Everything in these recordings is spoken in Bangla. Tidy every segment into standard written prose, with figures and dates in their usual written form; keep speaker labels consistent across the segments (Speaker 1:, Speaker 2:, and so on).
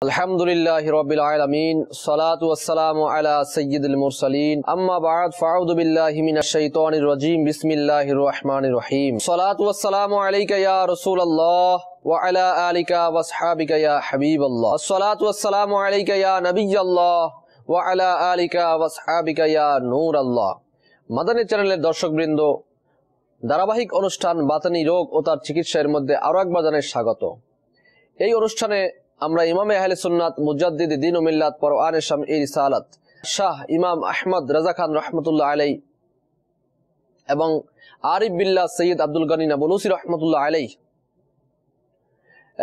Speaker 1: আলহামদুলিল্লাহি রাব্বিল আলামিন সালাতু ওয়াসসালামু আলা সাইয়্যিদিল মুরসালিন আম্মা বা'দ ফাআউযু বিল্লাহি মিনাশ শাইতানির রাজীম বিসমিল্লাহির রহমানির রহিম সালাতু ওয়াসসালামু আলাইকা ইয়া রাসূলুল্লাহ ওয়া আলা আলিকা ওয়া আসহাবিকা ইয়া হাবিবাল্লাহ আসসালাতু ওয়াসসালামু আলাইকা ইয়া নবিয়্যাল্লাহ ওয়া আলা আলিকা ওয়া আসহাবিকা ইয়া নূরাল্লাহ। মাদানী চ্যানেলের দর্শকবৃন্দ, ধারাবাহিক অনুষ্ঠান বাতানি রোগ ও তার চিকিৎসার মধ্যে আরো একবার জানাই স্বাগত। এই অনুষ্ঠানে আমরা ইমামে আহলে সুন্নাত মুজাদ্দিদ দ্বীন ও মিল্লাত পরওয়ানে শামঈ রিসালাত শাহ ইমাম আহমদ রাজা খান রহমতুল্লাহ আলাইহি এবং আরিফ বিল্লাহ সৈয়দ আব্দুল গনি নাবলুসি রহমতুল্লাহ আলাইহি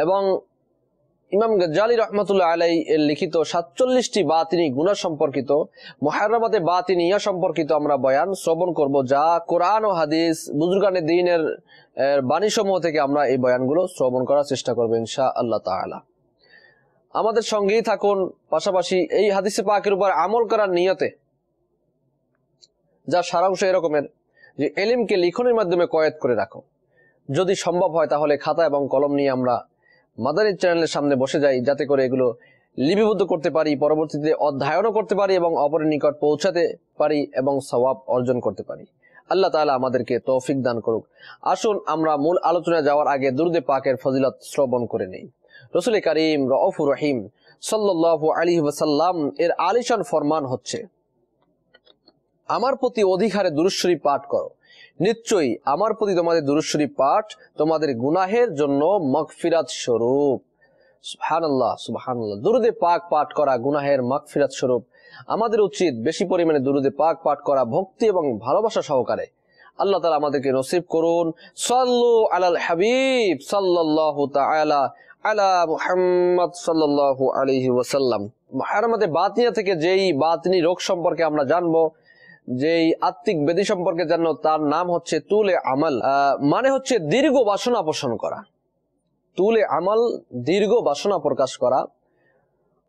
Speaker 1: এবং ইমাম গজ্জালি রহমতুল্লাহ আলাইহি এর লিখিত 47টি বাতিনি গুনাহ সম্পর্কিত মুহাররামাতে বাতিনিয়া সম্পর্কিত আমরা বয়ান শ্রবণ করব, যা কোরআন ও হাদিস বুজুর্গানে দ্বীনের বাণীসমূহ থেকে আমরা এই বয়ানগুলো শ্রবণ করার চেষ্টা করব ইনশাআল্লাহ তাআলা। আমাদের সঙ্গেই থাকুন, পাশাপাশি এই হাদিসে পাকের উপর আমল করার নিয়তে, যা সারাংশ এরকমের যে ইলমকে লিখনের মাধ্যমে কয়েদ করে রাখো। যদি সম্ভব হয় তাহলে খাতা এবং কলম নিয়ে আমরা মাদানী চ্যানেলের সামনে বসে যাই, যাতে করে এগুলো লিপিবদ্ধ করতে পারি, পরবর্তীতে অধ্যয়নও করতে পারি এবং অপরের নিকট পৌঁছাতে পারি এবং সওয়াব অর্জন করতে পারি। আল্লাহ তাআলা আমাদেরকে তৌফিক দান করুক। আসুন আমরা মূল আলোচনায় যাওয়ার আগে দুরূদে পাকের ফজিলত শ্রবণ করে নেই। রাসূল কারীম রাউফুর রহিম সাল্লাল্লাহু আলাইহি ওয়াসাল্লাম এর আলিশান ফরমান হচ্ছে, আমার প্রতি অধিকারে দুরূদ শরীফ পাঠ করো, নিশ্চয়ই আমার প্রতি তোমাদের দুরূদ শরীফ পাঠ তোমাদের গুনাহের জন্য মাগফিরাত স্বরূপ। সুবহানাল্লাহ সুবহানাল্লাহ। দুরূদে পাক পাঠ করা গুনাহের মাগফিরাত স্বরূপ। আমাদের উচিত বেশি পরিমাণে দুরূদে পাক পাঠ করা ভক্তি এবং ভালোবাসা সহকারে। আল্লাহ তাআলা আমাদেরকে নসিব করুন। সাল্লু আলাল হাবিব সাল্লাল্লাহু তাআলা আলা মুহাম্মদ সাল্লাল্লাহু আলাইহি ওয়াসাল্লাম। মুহাররামাতে বাতিনিয়া থেকে যেই বাতিনি রোগ সম্পর্কে আমরা জানবো, যেই আত্মিক ব্যাধি সম্পর্কে জানবো, তার নাম হচ্ছে তুলে আমাল, মানে হচ্ছে দীর্ঘ বাসনা পোষণ করা। তুলে আমাল দীর্ঘ বাসনা প্রকাশ করা,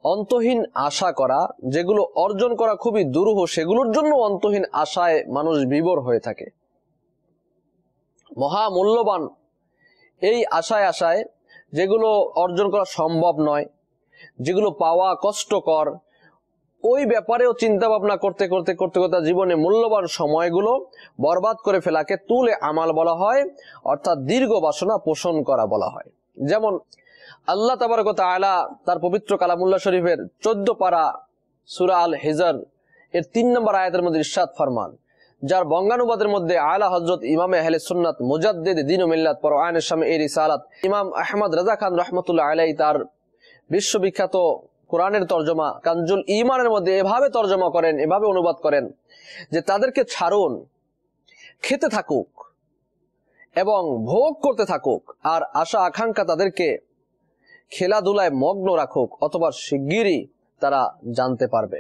Speaker 1: অন্তহীন আশা করা, যেগুলো অর্জন করা খুবই দুরূহ, সেগুলোর জন্য অন্তহীন আশায় মানুষ বিভোর হয়ে থাকে। মহা মূল্যবান এই আশায় আশায় যেগুলো অর্জন করা সম্ভব নয়, যেগুলো পাওয়া কষ্টকর, ওই ব্যাপারেও চিন্তা ভাবনা করতে করতে করতে করতে জীবনে মূল্যবান সময়গুলো বরবাদ করে ফেলাকে তুলে আমাল বলা হয়, অর্থাৎ দীর্ঘ বাসনা পোষণ করা বলা হয়। যেমন আল্লাহ তাবারক ওয়া তাআলা তার পবিত্র কালামুল্লাহ শরীফের 14 পারা সূরা আল হিজর এর 3 নম্বর আয়াতের মধ্যে ইরশাদ ফরমান, যার বঙ্গানুবাদের মধ্যে আলা হযরত ইমামে আহলে সুন্নাত মুজাদ্দিদ দ্বীন ও মিল্লাত পরওয়ানে শামঈ রিসালাত ইমাম আহমদ রাজা খান রহমতুল্লাহ আলাইহি তার বিশ্ববিখ্যাত কোরআনের তরজমা কানজুল ঈমানের মধ্যে এভাবে তরজমা করেন, এভাবে অনুবাদ করেন যে তাদেরকে ছাড়ুন, খেতে থাকুক এবং ভোগ করতে থাকুক, আর আশা আকাঙ্ক্ষা তাদেরকে খেলাধুলায় মগ্ন রাখুক, অথবা শিগগিরই তারা জানতে পারবে।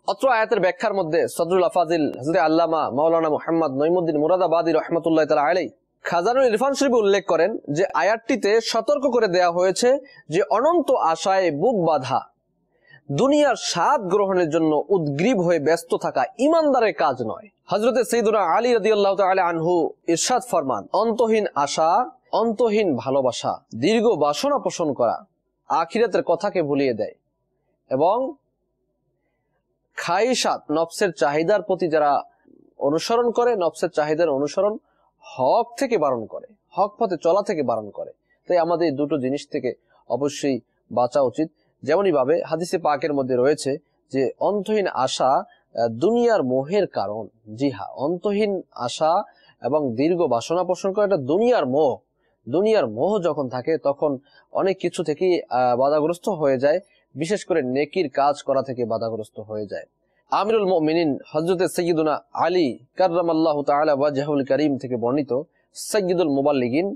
Speaker 1: অত্র আয়াতের ব্যাখ্যার মধ্যে সদরুল আফাজিল হযরত আল্লামা মাওলানা মুহাম্মদ নঈমুদ্দিন মুরাদাবাদী রাহমাতুল্লাহি তাআলা আলাইহি খাজানুল ইরফান শরীফে উল্লেখ করেন যে আয়াতটিতে সতর্ক করে দেয়া হয়েছে যে অনন্ত আশায় বুক বাঁধা, দুনিয়ার স্বাদ গ্রহণের জন্য উদ্গ্রীব হয়ে ব্যস্ত থাকা ঈমানদারের কাজ নয়। হযরতে সাইয়্যিদুনা আলী রাদিয়াল্লাহু তাআলা আনহু ইরশাদ ফরমান, অন্তহীন আশা, অন্তহীন ভালোবাসা, দীর্ঘ বাসনা পোষণ করা আখিরাতের কথাকে ভুলিয়ে দেয় এবং খায়সাত নফসের চাহিদার প্রতি যারা অনুসরণ করে, নফসের চাহিদার অনুসরণ হক থেকে বারণ করে, হক পথে চলা থেকে বারণ করে। তাই আমাদের এই দুটো জিনিস থেকে অবশ্যই বাঁচা উচিত। যেমনই ভাবে হাদিসে পাকের মধ্যে রয়েছে যে অন্তহীন আশা দুনিয়ার মোহের কারণ। জি হ্যাঁ, অন্তহীন আশা এবং দীর্ঘ বাসনা পোষণ করা এটা দুনিয়ার মোহ। দুনিয়ার মোহ যখন থাকে তখন অনেক কিছু থেকেই বাধাগ্রস্ত হয়ে যায়, বিশেষ করে নেকির কাজ করা থেকে বাধাগ্রস্ত হয়ে যায়। আমিরুল মুমিনিন হযরতে সাইয়্যিদুনা আলী কাররামাল্লাহু তাআলা ওয়াজহুল কারীম থেকে বর্ণিত, সাইয়্যিদুল মুবাল্লিগিন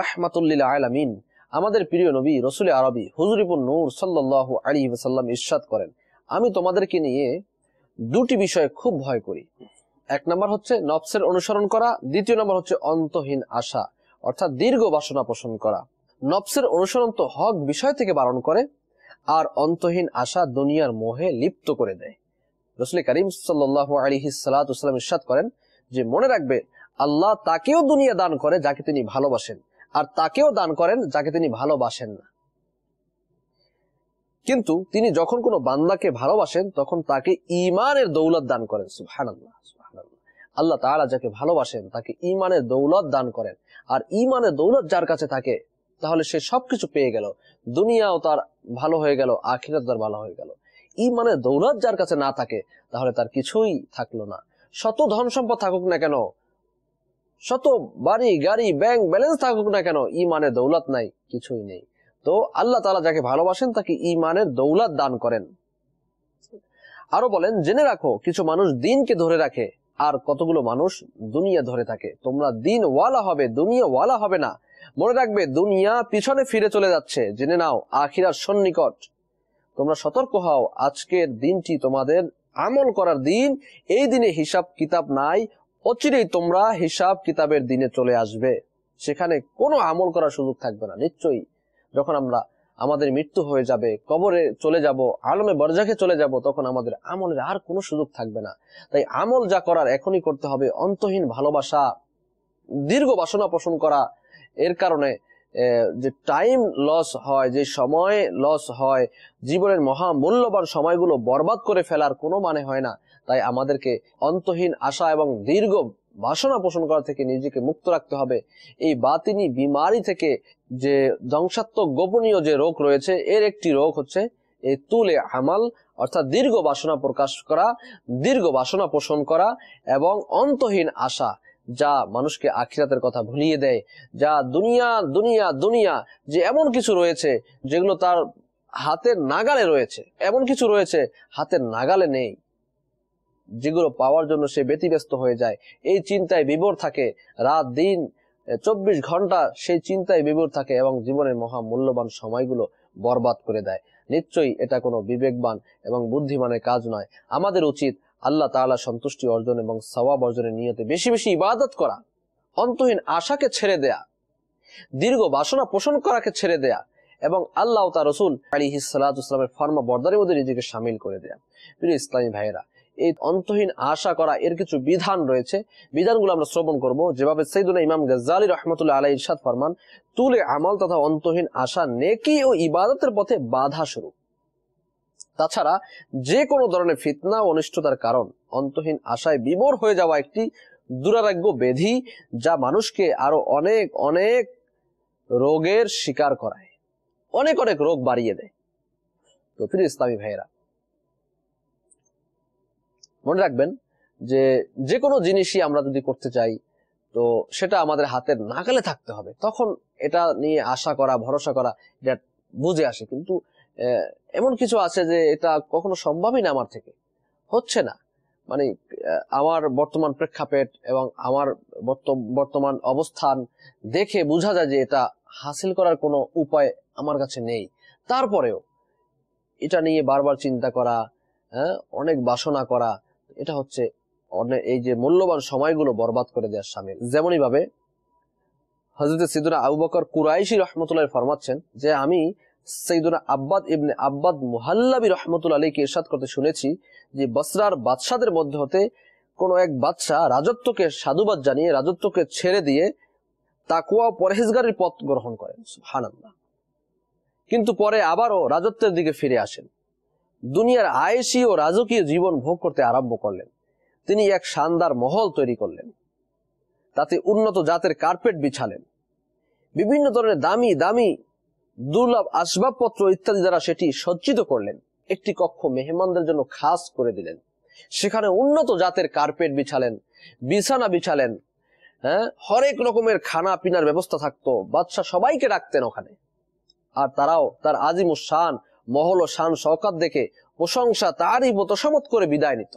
Speaker 1: রাহমাতুল লিল আলামিন আমাদের প্রিয় নবী রাসূল আরবি হুজুরিপুর নূর সাল্লাল্লাহু আলাইহি ওয়াসাল্লাম ইরশাদ করেন, আমি তোমাদেরকে নিয়ে দুটি বিষয়ে খুব ভয় করি। এক নম্বর হচ্ছে নফসের অনুসরণ করা, দ্বিতীয় নম্বর হচ্ছে অন্তহীন আশা, অর্থাৎ দীর্ঘ বাসনা পোষণ করা। নফসের অনুসরণ তো হক বিষয় থেকে বারণ করে, আর অন্তহীন আশা দুনিয়ার মোহে লিপ্ত করে দেয়। রাসূল কারীম সাল্লাল্লাহু আলাইহি ওয়াসাল্লাম ইরশাদ করেন যে মনে রাখবে, আল্লাহ তাকেও দুনিয়া দান করে যাকে তিনি ভালোবাসেন, আর তাকেও দান করেন যাকে তিনি ভালোবাসেন না। কিন্তু তিনি যখন কোনো বান্দাকে ভালোবাসেন তখন তাকে ঈমানের দৌলত দান করেন। সুবহানাল্লাহ, সুবহানাল্লাহ। আল্লাহ তাআলা যাকে ভালোবাসেন তাকে ঈমানের দৌলত দান করেন। আর ঈমানের দৌলত যার কাছে থাকে তাহলে সে সবকিছু পেয়ে গেল, দুনিয়াও তার ভালো হয়ে গেল, আখিরাত তার ভালো হয়ে গেল। ঈমানের দৌলত যার কাছে না থাকে তাহলে তার কিছুই থাকলো না। শত ধন সম্পদ থাকুক না কেন, শত বাড়ি গাড়ি ব্যাংক ব্যালেন্স থাকুক না কেন, ঈমানের দৌলত নাই, কিছুই নেই। তো আল্লাহ তাআলা যাকে ভালোবাসেন তাকে ঈমানের দৌলত দান করেন। আরো বলেন, জেনে রাখো কিছু মানুষ দিনকে ধরে রাখে আর কতগুলো মানুষ দুনিয়া ধরে থাকে। তোমরা দিন ওয়ালা হবে, দুনিয়া ওয়ালা হবে না। মনে রাখবে দুনিয়া পিছনে ফিরে চলে যাচ্ছে, জেনে নাও আখিরাত সন্নিকট। তোমরা সতর্ক হও, আজকের দিনটি তোমাদের আমল করার দিন। এই দিনে হিসাব কিতাব নাই, অচিরেই তোমরা হিসাব কিতাবের দিনে চলে আসবে, সেখানে কোনো আমল করার সুযোগ থাকবে না। নিশ্চয়ই যখন আমরা আমাদের মৃত্যু হয়ে যাবে, কবরে চলে যাব, আলমে বরজাখে চলে যাব, তখন আমাদের আমলের আর কোনো সুযোগ থাকবে না। তাই আমল যা করার এখনই করতে হবে। অন্তহীন ভালোবাসা, দীর্ঘ বাসনা পোষণ করা, এর কারণে যে টাইম লস হয়, যে সময় লস হয়, জীবনের মহা মূল্যবান সময়গুলো বরবাদ করে ফেলার কোনো মানে হয় না। তাই আমাদেরকে অন্তহীন আশা এবং দীর্ঘ বাসনা পোষণ করা থেকে নিজেকে মুক্ত রাখতে হবে। এই বাতিনি বিমারি থেকে, যে ধ্বংসাত্মক গোপনীয় যে রোগ রয়েছে, এর একটি রোগ হচ্ছে এই তুলে আমাল, অর্থাৎ দীর্ঘ বাসনা প্রকাশ করা, দীর্ঘ বাসনা পোষণ করা এবং অন্তহীন আশা, যা মানুষকে আখিরাতের কথা ভুলিয়ে দেয়। যা দুনিয়া দুনিয়া দুনিয়া, যে এমন কিছু রয়েছে যেগুলো তার হাতের নাগালে রয়েছে, এমন কিছু রয়েছে হাতের নাগালে নেই, যেগুলো পাওয়ার জন্য সে ব্যতিব্যস্ত হয়ে যায়। এই চিন্তায় বিভোর থাকে, রাত দিন 24 ঘন্টা সেই চিন্তায় বিভোর থাকে এবং জীবনের মহা মূল্যবান সময়গুলো বরবাদ করে দেয়। নিশ্চয়ই এটা কোনো বিবেকবান এবং বুদ্ধিমানের কাজ নয়। আমাদের উচিত আল্লাহ তাআলা সন্তুষ্টি অর্জন এবং সওয়াব অর্জনের নিয়তে বেশি বেশি ইবাদত করা, অন্তহীন আশাকে ছেড়ে দেয়া, দীর্ঘ বাসনা পোষণ করাকে ছেড়ে দেয়া এবং আল্লাহ ও তার রাসূল আলাইহিস সালাতু ওয়াস সালামের ফরমা বরদারির মধ্যে নিজেকে শামিল করে দেয়া। প্রিয় ইসলামী ভাইয়েরা, এই অন্তহীন আশা করা এর কিছু বিধান রয়েছে, বিধানগুলো আমরা শ্রবণ করব। যেভাবে সাইয়্যিদুনা ইমাম গাজ্জালী রাহমাতুল্লাহ আলাইহি ইরশাদ ফরমান, তুলে আমল তথা অন্তহীন আশা নেকি ও ইবাদতের পথে বাধা স্বরূপ। তাছাড়া যে কোনো ধরনের ফিতনা ও অনিষ্টতার কারণ অন্তহীন আশায় বিভোর হয়ে যাওয়া একটি দুরারোগ্য ব্যাধি, যা মানুষকে আরো অনেক অনেক রোগের শিকার করায়, অনেক অনেক রোগ বাড়িয়ে দেয়। তো প্রিয় ইসলামী ভাইয়েরা, মনে রাখবেন যে যে কোনো জিনিসই আমরা যদি করতে চাই তো সেটা আমাদের হাতের নাগালে থাকতে হবে, তখন এটা নিয়ে আশা করা, ভরসা করা এটা বুঝে আসে। কিন্তু এমন কিছু আছে যে এটা কখনো সম্ভবই না, আমার থেকে হচ্ছে না, মানে আমার বর্তমান প্রেক্ষাপট এবং আমার বর্তমান অবস্থান দেখে বোঝা যায় যে এটা হাসিল করার কোনো উপায় আমার কাছে নেই। তারপরেও এটা নিয়ে বারবার চিন্তা করা, অনেক বাসনা করা, এটা হচ্ছে এই যে মূল্যবান সময়গুলো বরবাদ করে দেওয়ার শামিল। যেমনই ভাবে হযরত সাইয়্যিদুনা আবু বকর কুরাইশি রাহমাতুল্লাহ ফরমাচ্ছেন যে আমি সাইয়্যিদুনা আব্বাদ ইবনে আব্বাদ মুহাল্লাবি রাহমাতুল্লাহ আলাইহি ইরশাদ করতে শুনেছি যে বসরার বাদশাদের মধ্যে হতে কোন এক বাদশা রাজত্বকে সাধুবাদ জানিয়ে রাজত্বকে ছেড়ে দিয়ে তাকওয়া ও পরহেজগারির পথ গ্রহণ করেন। সুবহানাল্লাহ। কিন্তু পরে আবারও রাজত্বের দিকে ফিরে আসেন, দুনিয়ার আয়েশি ও রাজকীয় জীবন ভোগ করতে আরম্ভ করলেন। তিনি এক শানদার মহল তৈরি করলেন, তাতে উন্নত জাতের কার্পেট বিছালেন, বিভিন্ন ধরনের দামি দামি দুর্লভ আসবাবপত্র ইত্যাদি দ্বারা সেটি সজ্জিত করলেন। একটি কক্ষ মেহমানদের জন্য খাস করে দিলেন, সেখানে উন্নত জাতের কার্পেট বিছালেন, বিছানা বিছালেন, হরেক রকমের খানা পিনার ব্যবস্থা থাকতো। বাদশাহ সবাইকে রাখতেন ওখানে, আর তারাও তার আজিমুস শান মহল ও শান শওকত দেখে প্রশংসা তারিফ ও তোষামত করে বিদায় নিত।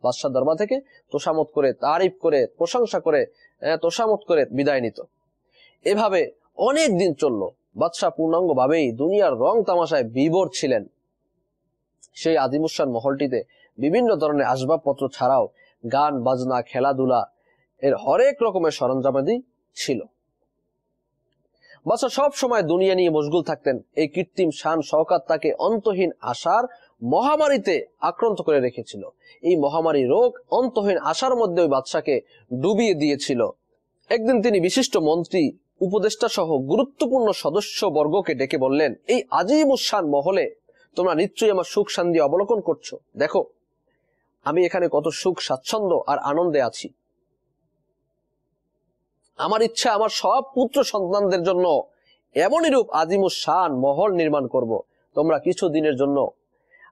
Speaker 1: বাদশাহ দরবার থেকে তোষামত করে, তারিফ করে, প্রশংসা করে, তোষামত করে বিদায় নিত। এভাবে অনেক দিন চলল। বাদশাহ পূর্ণাঙ্গ ভাবেই দুনিয়ার রং তামাশায় বিভোর ছিলেন। সেই আজিমুস শান মহলটিতে বিভিন্ন ধরনের আসবাবপত্র ছাড়াও গান বাজনা, খেলাধুলা এর হরেক রকমের সরঞ্জামাদি ছিল। বাদশাহ সব সময় দুনিয়া নিয়ে মশগুল থাকতেন। এই কৃত্রিম শান শওকত তাকে অন্তহীন আশার মহামারীতে আক্রান্ত করে রেখেছিল। এই মহামারী রোগ অন্তহীন আশার মধ্যে ওই বাদশাকে ডুবিয়ে দিয়েছিল। একদিন তিনি বিশিষ্ট মন্ত্রী, উপদেষ্টা সহ গুরুত্বপূর্ণ সদস্য বর্গকে ডেকে বললেন, এই আজিমুস শান মহলে তোমরা নিশ্চয়ই আমার সুখ শান্তি অবলোকন করছো। দেখো আমি এখানে কত সুখ স্বাচ্ছন্দ্য আর আনন্দে আছি। আমার ইচ্ছা আমার সব পুত্র সন্তানদের জন্য এমনই রূপ আজিমুস-শান মহল নির্মাণ করব। তোমরা কিছু দিনের জন্য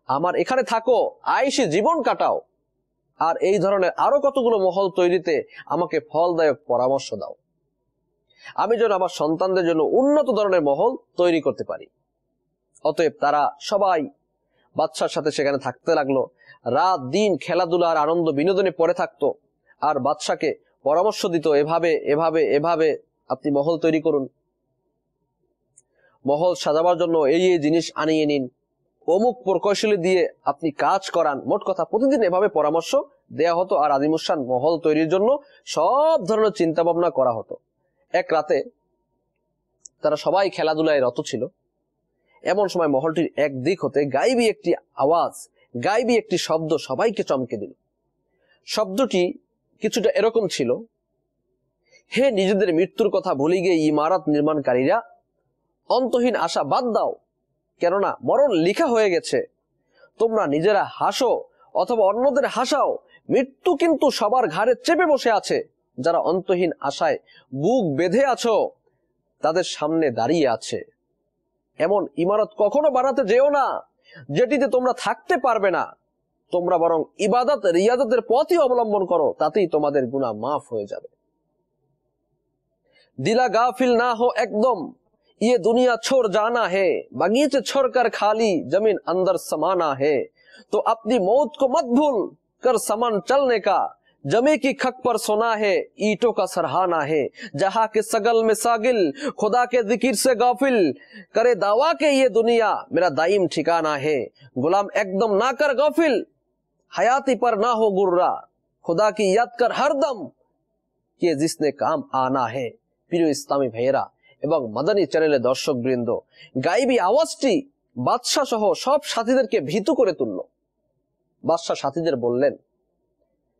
Speaker 1: আমার এখানে থাকো, আয়েশি জীবন কাটাও, আর এই ধরনের আরো কতগুলো মহল তৈরিতে আমাকে ফলদায়ক পরামর্শ দাও, আমি যেন আমার সন্তানদের জন্য উন্নত ধরনের মহল তৈরি করতে পারি। অতএব তারা সবাই বাদশার সাথে সেখানে থাকতে লাগলো। রাত দিন খেলাধুলা আর আনন্দ বিনোদনে পড়ে থাকতো, আর বাদশাকে পরামর্শ দিত, এভাবে এভাবে এভাবে আপনি মহল তৈরি করুন, মহল সাজাবার জন্য এই এই জিনিস আনিয়ে নিন, অমুক প্রকৌশলী দিয়ে আপনি কাজ করান। মোট কথা প্রতিদিন এভাবে পরামর্শ দেয়া হতো, আর আজিমুস-শান মহল তৈরির জন্য সব ধরনের চিন্তা ভাবনা করা হতো। এক রাতে তারা সবাই খেলাধুলায় রত ছিল। এমন সময় মহলটির এক দিক হতে গাইবী একটি আওয়াজ, গাইবী একটি শব্দ সবাইকে চমকে দিল। শব্দটি কিছুটা এরকম ছিল, হে নিজেদের মৃত্যুর কথা ভুলে গিয়ে ইমারত নির্মাণকারীরা, অন্তহীন আশা বাদ দাও, কেননা মরণ লিখা হয়ে গেছে। তোমরা নিজেরা হাসো অথবা অন্যদের হাসাও, মৃত্যু কিন্তু সবার ঘাড়ে চেপে বসে আছে। যারা অন্তহীন আশায় বুক বেঁধে আছো তাদের সামনে দাঁড়িয়ে আছে। এমন ইমারত কখনো বানাতে যেও না যেটিতে তোমরা থাকতে পারবে না। তোমরা বরং ইবাদত রিয়াদতের পথই অবলম্বন করো, তাতেই তোমাদের গুনাহ মাফ হয়ে যাবে। দিলা গাফিল না হো একদম, ये दुनिया छोड़ जाना है, बगीचे छोड़कर खाली जमीन अंदर समाना है। तो अपनी मौत को मत भूल कर समन चलने का, जमी की खक पर सोना है ईंटों का सरहाना है। जहां के सगल में सागिल खुदा के जिक्र से गाफिल, करे दावा के ये दुनिया मेरा दाइम ठिकाना है। गुलाम एकदम ना कर गाफिल, हयाती पर ना हो गुर्रा, खुदा की याद कर हरदम, ये जिसने काम आना है। प्रिय इस्लामी भाइয়েরা এবং মাদানী চ্যানেলের দর্শক বৃন্দ, গাইবী আওয়াজটি বাদশাহ সহ সব সাথীদেরকে ভীতু করে তুলল। বাদশাহ সাথীদের বললেন,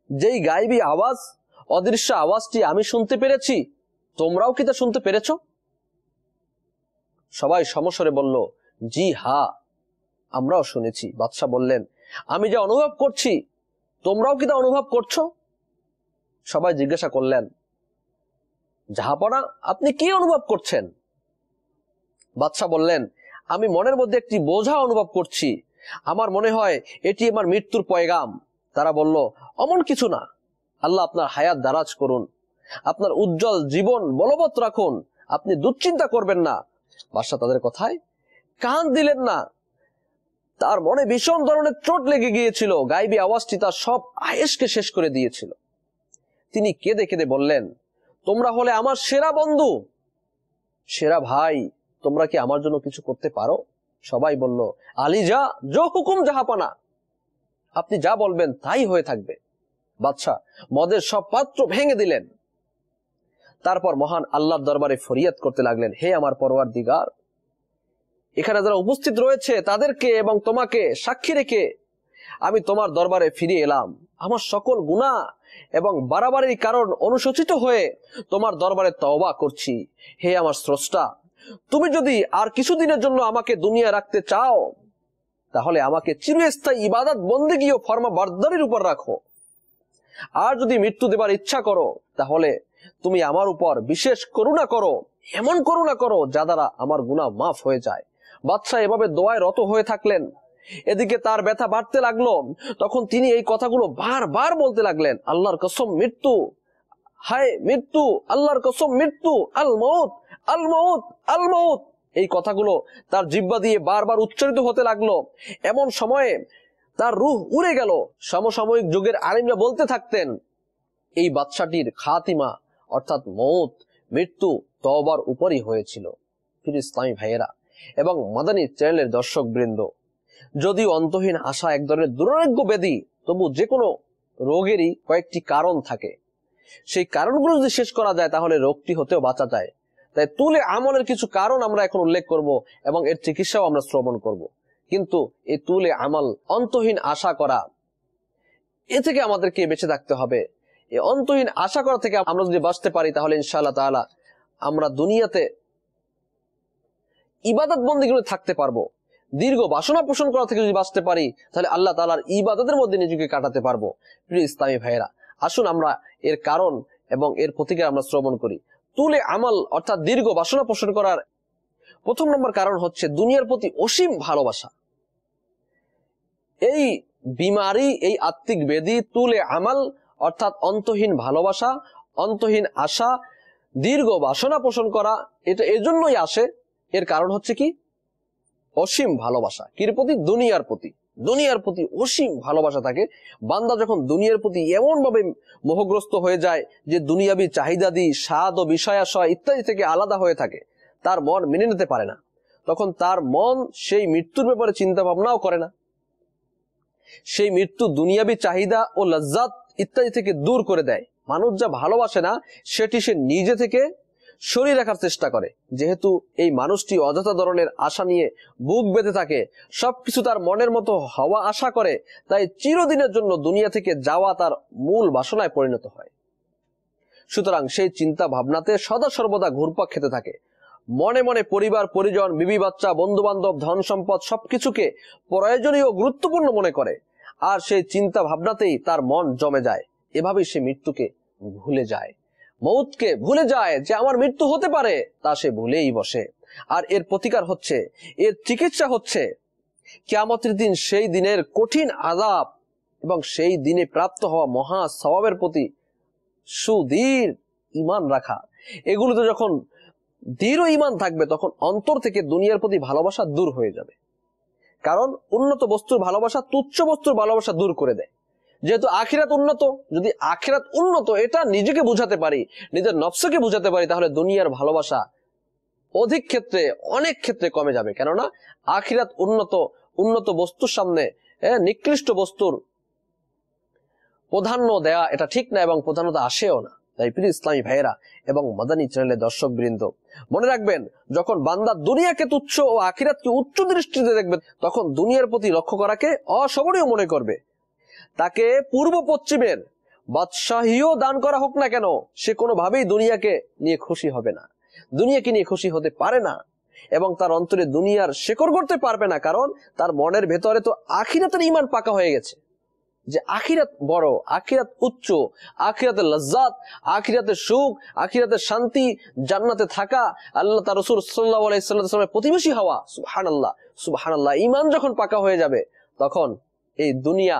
Speaker 1: যেই গাইবী আওয়াজ, অদৃশ্য আওয়াজটি আমি শুনতে পেরেছি, তোমরাও কি তা শুনতে পেরেছ? সবাই সমস্বরে বলল, জি হ্যাঁ, আমরাও শুনেছি। বাদশাহ বললেন, আমি যা অনুভব করছি তোমরাও কি তা অনুভব করছো? সবাই জিজ্ঞাসা করলেন, জাহাপনা আপনি কি অনুভব করছেন? বাদশাহ বললেন, আমি মনের মধ্যে একটি বোঝা অনুভব করছি, আমার মনে হয় এটি আমার মৃত্যুর পয়গাম। তারা বলল, অমন কিছু না, আল্লাহ আপনার হায়াত দারাজ করুন, আপনার উজ্জ্বল জীবন বলবৎ রাখুন, আপনি দুশ্চিন্তা করবেন না। বাদশাহ তাদের কথায় কান দিলেন না। তার মনে ভীষণ ধরনের চোট লেগে গিয়েছিল। গাইবী আওয়াজটি তার সব আয়েশকে শেষ করে দিয়েছিল। তিনি কেঁদে কেঁদে বললেন, তোমরা হলে আমার সেরা বন্ধু, সেরা ভাই, তোমরা কি আমার জন্য কিছু করতে পারো? সবাই বলল, আলী যা জো হুকুম জাহাপানা, আপনি যা বলবেন তাই হয়ে থাকবে। বাদশাহ মদের সব পাত্র ভেঙে দিলেন। তারপর মহান আল্লাহর দরবারে ফরিয়াদ করতে লাগলেন, হে আমার পরওয়ারদিগার, এখানে যারা উপস্থিত রয়েছে তাদেরকে এবং তোমাকে সাক্ষী রেখে আমি তোমার দরবারে ফিরে এলাম। আমার সকল গুনাহ এবং বাড়াবাড়ির কারণ অনুশোচিত হয়ে তোমার দরবারে তওবা করছি। হে আমার স্রষ্টা, তুমি যদি আর কিছুদিনের জন্য আমাকে দুনিয়া রাখতে চাও তাহলে আমাকে চিরস্থায়ী ইবাদত বন্দেগী ও ফরমাবরদারির উপর রাখো। আর যদি মৃত্যু দেবার ইচ্ছা করো তাহলে তুমি আমার উপর বিশেষ করুণা করো, এমন করুণা করো যা দ্বারা আমার গুনাহ মাফ হয়ে যায়। বাদশাহ এভাবে দোয়ায় রত হয়ে থাকলেন। এদিকে তার ব্যথা বাড়তে লাগলো। তখন তিনি এই কথাগুলো বারবার বলতে লাগলেন, আল্লাহর কসম মৃত্যু, হায় মৃত্যু, আল্লাহর কসম মৃত্যু, আল মউত, আল মউত, আল মউত। এই কথাগুলো তার জিহ্বা দিয়ে বারবার উচ্চারিত হতে লাগলো। এমন সময়ে তার রূহ উড়ে গেল। সমসাময়িক যুগের আলিমরা বলতে থাকতেন, এই বাদশাটির খাতিমা অর্থাৎ মউত, মৃত্যু তওবার উপরই হয়েছিল। প্রিয় ইসলামী ভাইয়েরা এবং মাদানী চ্যানেলের দর্শক বৃন্দ, যদিও অন্তহীন আশা এক ধরনের দুরারোগ্য ব্যাধি, তবু যে কোনো রোগেরই কয়েকটি কারণ থাকে। সেই কারণগুলো যদি শেষ করা যায় তাহলে রোগটি হতেও বাঁচা যায়। তাই তুলে আমলের কিছু কারণ আমরা এখন উল্লেখ করব এবং এর চিকিৎসাও আমরা শ্রবণ করব। কিন্তু এই তুলে আমল, অন্তহীন আশা করা, এ থেকে আমাদেরকে বেঁচে থাকতে হবে। এই অন্তহীন আশা করা থেকে আমরা যদি বাঁচতে পারি তাহলে ইনশাআল্লাহ তাআলা আমরা দুনিয়াতে ইবাদত বন্দেগীতে থাকতে পারবো। দীর্ঘ বাসনা পোষণ করা থেকে যদি বাঁচতে পারি, তাহলে আল্লাহ তাআলার ইবাদতের মধ্যে নিজেকে কাটাতে পারবো। প্রিয় ইসলামী ভাইয়েরা, আসুন আমরা এর কারণ এবং এর প্রতিকার আমরা শ্রবণ করি। তুলে আমাল অর্থাৎ দীর্ঘ বাসনা পোষণ করার প্রথম নম্বর কারণ হচ্ছে দুনিয়ার প্রতি অসীম ভালোবাসা। এই বিমারি, এই আত্মিক ব্যাধি তুলে আমাল অর্থাৎ অন্তহীন ভালোবাসা, অন্তহীন আশা, দীর্ঘ বাসনা পোষণ করা, এটা এজন্যই আসে। এর কারণ হচ্ছে কি? অসীম ভালোবাসা। কির প্রতি? দুনিয়ার প্রতি। দুনিয়ার প্রতি অসীম ভালোবাসা থাকে। বান্দা যখন দুনিয়ার প্রতি এমন ভাবে মোহগ্রস্ত হয়ে যায় যে দুনিয়াবি চাহিদাদি, স্বাদ ও বিষয়াশয় ইত্যাদি থেকে আলাদা হয়ে থাকে, তার মন মেনে নিতে পারে না, তখন তার মন সেই মৃত্যুর ব্যাপারে চিন্তা ভাবনাও করে না। সেই মৃত্যু দুনিয়াবি চাহিদা ও লজ্জাত ইত্যাদি থেকে দূর করে দেয়। মানুষ যা ভালোবাসে না সেটি সে নিজে থেকে সরিয়ে রাখার চেষ্টা করে। যেহেতু এই মানুষটি অযথা ধরনের আশা নিয়ে বুক বেঁধে থাকে, সবকিছু তার মনের মতো হওয়া আশা করে, তাই চিরদিনের জন্য দুনিয়া থেকে যাওয়া তার মূল বাসনায় পরিণত হয়। সুতরাং সেই চিন্তা ভাবনাতে সদা সর্বদা ঘুরপাক খেতে থাকে। মনে মনে পরিবার পরিজন, বিবি বাচ্চা, বন্ধু বান্ধব, ধন সম্পদ সবকিছুকে প্রয়োজনীয় ও গুরুত্বপূর্ণ মনে করে, আর সেই চিন্তা ভাবনাতেই তার মন জমে যায়। এভাবেই সে মৃত্যুকে ভুলে যায়, মৌতকে ভুলে যায়, যে আমার মৃত্যু হতে পারে, তা সে ভুলেই বসে। আর এর প্রতিকার হচ্ছে, এর চিকিৎসা হচ্ছে কিয়ামতের দিন সেই দিনের কঠিন আযাব এবং সেই দিনে প্রাপ্ত হওয়া মহা সওয়াবের প্রতি সুদৃঢ় ঈমান রাখা। এগুলোতে যখন দৃঢ় ঈমান থাকবে, তখন অন্তর থেকে দুনিয়ার প্রতি ভালোবাসা দূর হয়ে যাবে। কারণ উন্নত বস্তুর ভালোবাসা তুচ্ছ বস্তুর ভালোবাসা দূর করে দেয়। যেহেতু আখিরাত উন্নত, যদি আখিরাত উন্নত এটা নিজেকে বুঝাতে পারি, নিজের নফসকে বুঝাতে পারি, তাহলে দুনিয়ার ভালোবাসা অধিক ক্ষেত্রে, অনেক ক্ষেত্রে কমে যাবে। কেননা আখিরাত উন্নত, উন্নত বস্তুর সামনে নিকৃষ্ট বস্তুর প্রাধান্য দেয়া এটা ঠিক না, এবং প্রাধান্যতা আসেও না। তাই প্রিয় ইসলামী ভাইয়েরা এবং মাদানী চ্যানেলের দর্শক বৃন্দ, মনে রাখবেন, যখন বান্দা দুনিয়াকে তুচ্ছ ও আখিরাতকে উচ্চ দৃষ্টিতে দেখবে, তখন দুনিয়ার প্রতি লক্ষ্য করাকে অসবরীয় মনে করবে। তাকে পূর্ব পশ্চিমের বাদশাহীও দান করা হোক না কেন, সে কোনোভাবেই দুনিয়াকে নিয়ে খুশি হবে না, দুনিয়াকে নিয়ে খুশি হতে পারে না, এবং তার অন্তরে দুনিয়ার শেকড় করতে পারবে না। কারণ তার মনের ভেতরে তো আখিরাতের ঈমান পাকা হয়ে গেছে, যে আখিরাত বড়, আখিরাত উচ্চ, আখিরাতের লজ্জাত, আখিরাতের সুখ, আখিরাতের শান্তি, জান্নাতে থাকা, আল্লাহ তার রাসূল সাল্লাল্লাহু আলাইহি ওয়াসাল্লামের প্রতিবেশী হওয়া। সুবহানাল্লাহ, সুবহানাল্লাহ। ঈমান যখন পাকা হয়ে যাবে, তখন এই দুনিয়া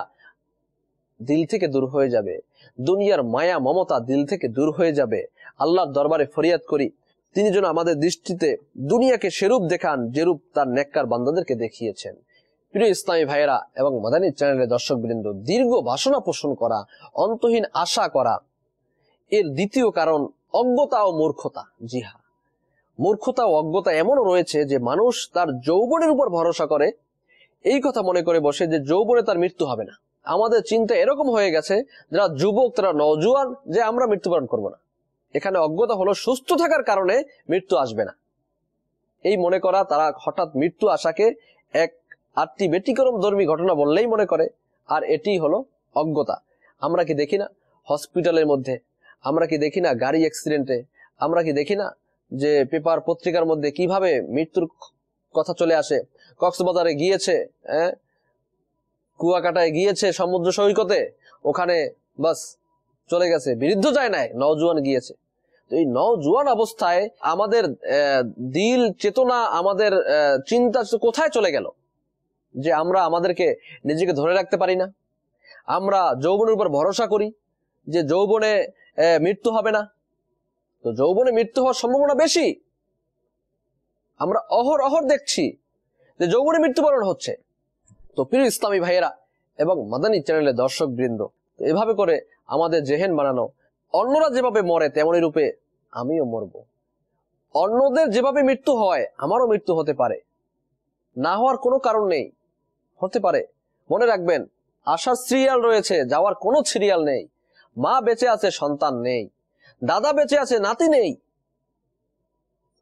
Speaker 1: দিল থেকে দূর হয়ে যাবে, দুনিয়ার মায়া মমতা দিল থেকে দূর হয়ে যাবে। আল্লাহর দরবারে ফরিয়াদ করি, তিনি যেন আমাদের দৃষ্টিতে দুনিয়াকে সেরূপ দেখান যেরূপ তার নেককার বান্দাদেরকে দেখিয়েছেন। প্রিয় ইসলামী ভাইয়েরা এবং মাদানী চ্যানেলের দর্শক বৃন্দ, দীর্ঘ বাসনা পোষণ করা, অন্তহীন আশা করা, এর দ্বিতীয় কারণ অজ্ঞতা ও মূর্খতা। জি হ্যাঁ, মূর্খতা ও অজ্ঞতা এমনও রয়েছে যে মানুষ তার যৌবনের উপর ভরসা করে, এই কথা মনে করে বসে যে যৌবনে তার মৃত্যু হবে না। আমাদের চিন্তা এরকম হয়ে গেছে, যারা যুবক, তারা নওজোয়ান, যে আমরা মৃত্যুবরণ করব না। এখানে অজ্ঞতা হলো সুস্থ থাকার কারণে মৃত্যু আসবে না, এই মনে করা। তারা হঠাৎ মৃত্যু আশাকে এক আটটি ব্যতিক্রম ধর্মী ঘটনা বললেই মনে করে, আর এটি হলো অজ্ঞতা। আমরা কি দেখি না হসপিটালের মধ্যে, আমরা কি দেখি না গাড়ি অ্যাক্সিডেন্টে, আমরা কি দেখি না যে পেপার পত্রিকার মধ্যে কিভাবে মৃত্যুর কথা চলে আসে। কক্সবাজারে গিয়েছে, কুয়াকাটায় গিয়েছে, সমুদ্র সৈকতে, ওখানে বাস চলে গেছে, বিরুদ্ধ যায় নাই, নওজোয়ান গিয়েছে। এই নওজোয়ান অবস্থায় আমাদের দিল চেতনা, আমাদের চিন্তা কোথায় চলে গেল, যে আমরা আমাদেরকে নিজেকে ধরে রাখতে পারি না। আমরা যৌবনের উপর ভরসা করি যে যৌবনে মৃত্যু হবে না, তো যৌবনে মৃত্যু হওয়ার সম্ভাবনা বেশি। আমরা অহরহ দেখছি যে যৌবনে মৃত্যুবরণ হচ্ছে। তো প্রিয় ইসলামী ভাইয়েরা এবং মাদানী চ্যানেলের দর্শক বৃন্দ, এভাবে করে আমাদের জেহেন বানানো, অন্যরা যেভাবে মরে তেমনি রূপে আমিও মরব, অন্যদের যেভাবে মৃত্যু হয় আমারও মৃত্যু হতে পারে, না হওয়ার কোনো কারণ নেই, হতে পারে। মনে রাখবেন, আসার সিরিয়াল রয়েছে, যাওয়ার কোনো সিরিয়াল নেই। মা বেঁচে আছে, সন্তান নেই, দাদা বেঁচে আছে, নাতি নেই,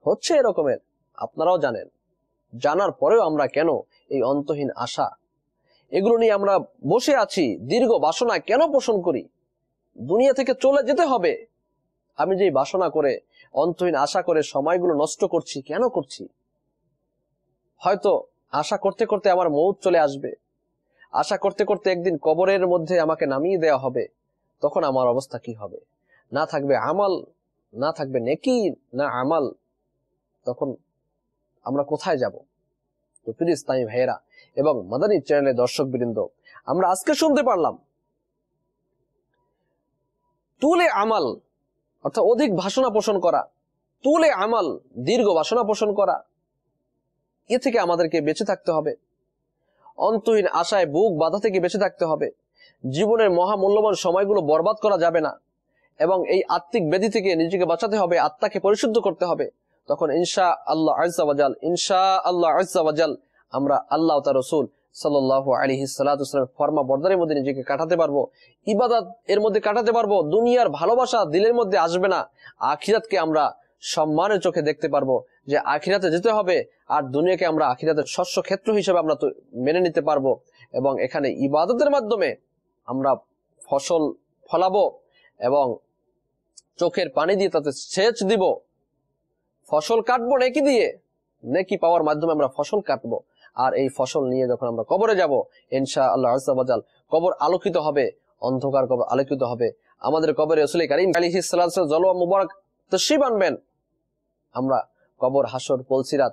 Speaker 1: হচ্ছে এরকমের। আপনারাও জানেন, জানার পরেও আমরা কেন এই অন্তহীন আশা, এগুলো নিয়ে আমরা বসে আছি, দীর্ঘ বাসনা কেন পোষণ করি? দুনিয়া থেকে চলে যেতে হবে, আমি যে বাসনা করে, অন্তহীন আশা করে সময়গুলো নষ্ট করছি, কেন করছি? হয়তো আশা করতে করতে আমার মৌত চলে আসবে, আশা করতে করতে একদিন কবরের মধ্যে আমাকে নামিয়ে দেওয়া হবে, তখন আমার অবস্থা কি হবে? না থাকবে আমাল, না থাকবে নেকি, না আমাল, তখন আমরা কোথায় যাব? তো প্লিজ ইসলামী ভাইয়েরা এবং মাদানী চ্যানেলের দর্শক বৃন্দ, আমরা আজকে শুনতে পারলাম তুলে আমাল অর্থাৎ অধিক ভাষণা পোষণ করা, তুলে আমাল দীর্ঘ ভাষণা পোষণ করা, এ থেকে আমাদেরকে বেঁচে থাকতে হবে। অন্তহীন আশায় বুক বাধা থেকে বেঁচে থাকতে হবে। জীবনের মহামূল্যবান সময়গুলো বরবাদ করা যাবে না এবং এই আত্মিক ব্যাধি থেকে নিজেকে বাঁচাতে হবে, আত্মাকে পরিশুদ্ধ করতে হবে। তখন ইনশা আল্লাহ আজ্জা ওয়াজাল, ইনশা আল্লাহ আজ্জা ওয়াজাল আমরা আল্লাহ ও তার রাসূল সাল্লাল্লাহু আলাইহি সাল্লামের ফরমা বরদারের মধ্যে নিজেকে কাটাতে পারবো, ইবাদত এর মধ্যে কাটাতে পারবো। দুনিয়ার ভালোবাসা দিলের মধ্যে আসবে না, আখিরাতকে আমরা সম্মানের চোখে দেখতে পারবো যে আখিরাতে যেতে হবে, আর দুনিয়াকে আমরা আখিরাতের শস্য ক্ষেত্র হিসেবে আমরা মেনে নিতে পারবো। এবং এখানে ইবাদতের মাধ্যমে আমরা ফসল ফলাবো এবং চোখের পানি দিয়ে তাতে সেচ দিব, ফসল কাটবো নেকি দিয়ে, নেকি পাওয়ার মাধ্যমে আমরা ফসল কাটবো। আর এই ফসল নিয়ে যখন আমরা কবরে যাব, ইনশাআল্লাহ আজ্জা ওয়াজাল কবর আলোকিত হবে, অন্ধকার কবর আলোকিত হবে। আমাদের কবরে রাসূল কারীম আলাইহিস সালাতু জলওয়া মুবারক তাশরীফ আনবেন। আমরা কবর, হাসর, পুলসিরাত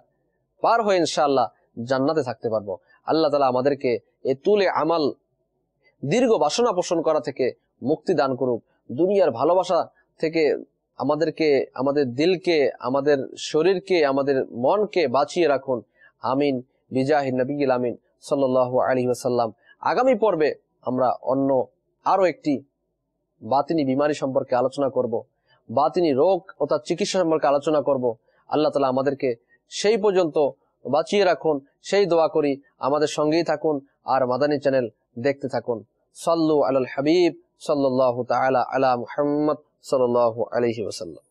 Speaker 1: পার হয়ে ইনশাআল্লাহ জান্নাতে থাকতে পারবো। আল্লাহ তাআলা আমাদেরকে এই তুলে আমাল, দীর্ঘ বাসনা পোষণ করা থেকে মুক্তি দান করুক। দুনিয়ার ভালোবাসা থেকে আমাদেরকে, আমাদের দিলকে, আমাদের শরীরকে, আমাদের মনকে বাঁচিয়ে রাখুন। আমিন বিজাহি নবিয়িল আমিন সাল্লাল্লাহু আলাইহি ওয়াসাল্লাম। আগামী পর্বে আমরা অন্য আরো একটি বাতিনি বিমারি সম্পর্কে আলোচনা করব, বাতিনি রোগ ও তার চিকিৎসা সম্পর্কে আলোচনা করব। আল্লাহ তাআলা আমাদেরকে সেই পর্যন্ত বাঁচিয়ে রাখুন, সেই দোয়া করি। আমাদের সঙ্গেই থাকুন আর মাদানী চ্যানেল দেখতে থাকুন। সাল্লু আলাল হাবিব সাল্লাল্লাহু তাআলা আলা মুহাম্মদ সাল্লাল্লাহু আলাইহি ওয়াসাল্লাম।